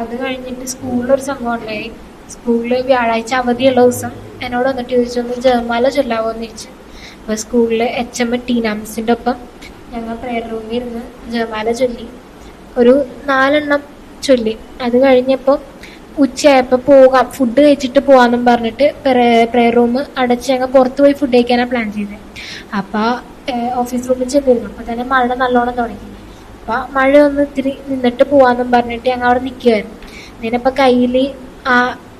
അത് കഴിഞ്ഞിട്ട് സ്കൂളിലൊരു സംഭവം ഉണ്ടായി. സ്കൂളിൽ വ്യാഴാഴ്ച അവധിയുള്ള ദിവസം എന്നോട് വന്നിട്ട് ചോദിച്ചൊന്ന് ജപമാല ചൊല്ലാവോ എന്ന് ചോദിച്ചു. അപ്പോൾ സ്കൂളിൽ HM ടീനാംസിൻ്റെ ഒപ്പം ഞങ്ങൾ പ്രേയർ റൂമിൽ ഇരുന്ന് ജപമാല ചൊല്ലി. ഒരു 4 എണ്ണം ചൊല്ലി. അത് കഴിഞ്ഞപ്പോൾ ഉച്ചയായപ്പോൾ പോകാം, ഫുഡ് കഴിച്ചിട്ട് പോകാമെന്നും പറഞ്ഞിട്ട് പ്രേയർ റൂം അടച്ച് ഞങ്ങൾ പുറത്ത് പോയി ഫുഡ് കഴിക്കാനാണ് പ്ലാൻ ചെയ്തത്. അപ്പോൾ ഓഫീസ് റൂമിൽ ചെന്നിരുന്നു. അപ്പോൾ തന്നെ മഴ നല്ലോണം തുടങ്ങി. അപ്പോൾ മഴ ഒന്ന് ഇത്തിരി നിന്നിട്ട് പോകാമെന്നും പറഞ്ഞിട്ട് ഞങ്ങൾ അവിടെ നിൽക്കുമായിരുന്നു. ഇതിനപ്പോൾ കയ്യിൽ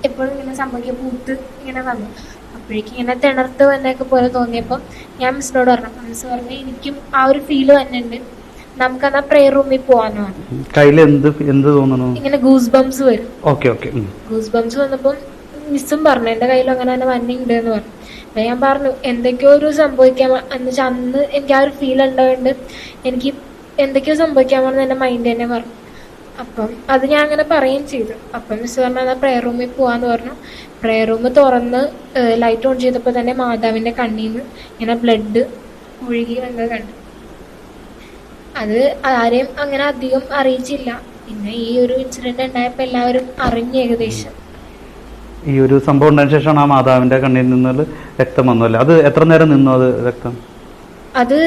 എപ്പോഴും ഇങ്ങനെ സംഭവിക്കുക പൂത്ത് ഇങ്ങനെ വന്നു. അപ്പോഴേക്കും ഇങ്ങനെ തിണർത്ത് വന്നൊക്കെ പോലെ തോന്നിയപ്പോൾ ഞാൻ മിസ്സിനോട് പറഞ്ഞു. മിസ് പറഞ്ഞു എനിക്കും ആ ഒരു ഫീല് തന്നെ ഉണ്ട്, നമുക്കെന്നാ പ്രേയർ റൂമിൽ പോവാന്ന് പറഞ്ഞു. കയ്യിൽ എന്ത് തോന്നുന്നു? ഇങ്ങനെ ഗൂസ് ബംസ് വരും. ഗൂസ് ബംസ് വന്നപ്പോൾ മിസ്സും പറഞ്ഞു എൻ്റെ കയ്യിലും അങ്ങനെ തന്നെ വന്നിട്ടുണ്ട് എന്ന് പറഞ്ഞു. അപ്പം ഞാൻ പറഞ്ഞു എന്തൊക്കെയോ ഒരു സംഭവിക്കാൻ എന്ന് വെച്ചാൽ അന്ന് എനിക്ക് ആ ഒരു ഫീൽ ഉണ്ടായതുകൊണ്ട് എനിക്ക് എന്തൊക്കെയോ സംഭവിക്കാൻ പറഞ്ഞ് എൻ്റെ മൈൻഡ് തന്നെ പറഞ്ഞു. അപ്പം അത് ഞാൻ അങ്ങനെ പറയുകയും ചെയ്തു. അപ്പം മിസ് പറഞ്ഞു എന്നാൽ പ്രേയർ റൂമിൽ പോകാമെന്ന് പറഞ്ഞു. പ്രേയർ റൂം തുറന്ന് ലൈറ്റ് ഓൺ ചെയ്തപ്പോൾ തന്നെ മാതാവിൻ്റെ കണ്ണിൽ നിന്ന് ഇങ്ങനെ ബ്ലഡ് ഒഴുകി വന്നത് കണ്ടു. അത് ആരെയും അങ്ങനെ അധികം അറിയിച്ചില്ല. പിന്നെ ഈ ഒരു ഇൻസിഡന്റ് ഉണ്ടായപ്പോൾ എല്ലാവരും അറിഞ്ഞു ഏകദേശം. ഈ ഒരു സംഭവം ഉണ്ടായ ശേഷമാണ് ആ മാതാവിന്റെ കണ്ണിൽ നിന്ന് രക്തം വന്നല്ലേ? അത് എത്ര നേരം നിന്നു അത് രക്തം? അത്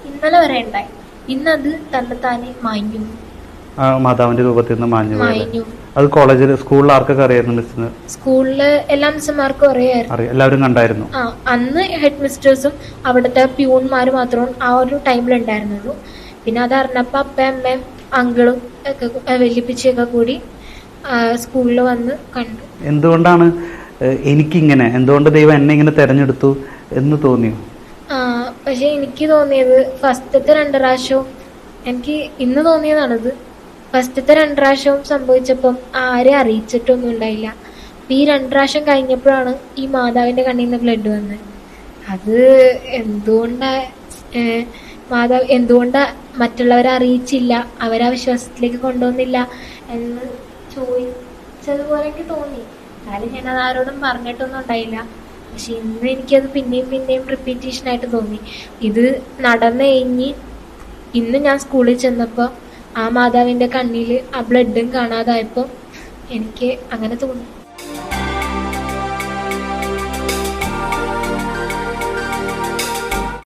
ഇന്നലെ വരെ ഉണ്ടായി. ഇന്നത് തന്നെത്താനെ മാഞ്ഞു. മാതാവിന്റെ രൂപത്തിൽ നിന്ന് മാഞ്ഞു. അത് കോളേജിൽ സ്കൂളിൽ ആർക്കൊക്കെ അറിയായിരുന്നു മിസ്സിന്? സ്കൂളില് എല്ലാ മിസ്സുമാർക്കും അറിയായിരുന്നു. എല്ലാവരും കണ്ടായിരുന്നു. അന്ന് ഹെഡ് മിസ്റ്റേഴ്സും അവിടുത്തെ പ്യൂൺമാരും മാത്രം ആ ഒരു ടൈമിൽ ഉണ്ടായിരുന്നുള്ളൂ. പിന്നെ അത് അറിഞ്ഞപ്പോൾ അപ്പയും അമ്മയും അങ്കിളും ഒക്കെ വലിയപ്പിച്ചൊക്കെ കൂടി സ്കൂളിൽ വന്ന് കണ്ടു. എന്തുകൊണ്ടാണ് എനിക്കിങ്ങനെ, എന്തുകൊണ്ട് ദൈവം എന്നെ ഇങ്ങനെ തെരഞ്ഞെടുത്തു എന്ന് തോന്നിയോ? പക്ഷെ എനിക്ക് തോന്നിയത് ഫസ്റ്റത്തെ 2 പ്രാവശ്യവും എനിക്ക് ഇന്ന് തോന്നിയതാണിത്. ഫസ്റ്റത്തെ 2 പ്രാവശ്യവും സംഭവിച്ചപ്പം ആരെയും അറിയിച്ചിട്ടൊന്നും ഉണ്ടായില്ല. ഈ 2 പ്രാവശ്യം കഴിഞ്ഞപ്പോഴാണ് ഈ മാതാവിന്റെ കണ്ണിൽ നിന്ന് ബ്ലഡ് വന്നത്. അത് എന്തുകൊണ്ടാ മറ്റുള്ളവരെ അറിയിച്ചില്ല, അവരാ വിശ്വാസത്തിലേക്ക് കൊണ്ടുവന്നില്ല എന്ന് ചോദിച്ചതുപോലെ എനിക്ക് തോന്നി. എന്നാലും ഞാനത് ആരോടും പറഞ്ഞിട്ടൊന്നും ഉണ്ടായില്ല. പക്ഷെ ഇന്ന് എനിക്കത് പിന്നെയും റിപ്പീറ്റേഷനായിട്ട് തോന്നി. ഇത് നടന്നു കഴിഞ്ഞ് ഇന്ന് ഞാൻ സ്കൂളിൽ ചെന്നപ്പോൾ ആ മാതാവിൻ്റെ കണ്ണിൽ ആ ബ്ലഡും കാണാതായപ്പോൾ എനിക്ക് അങ്ങനെ തോന്നി.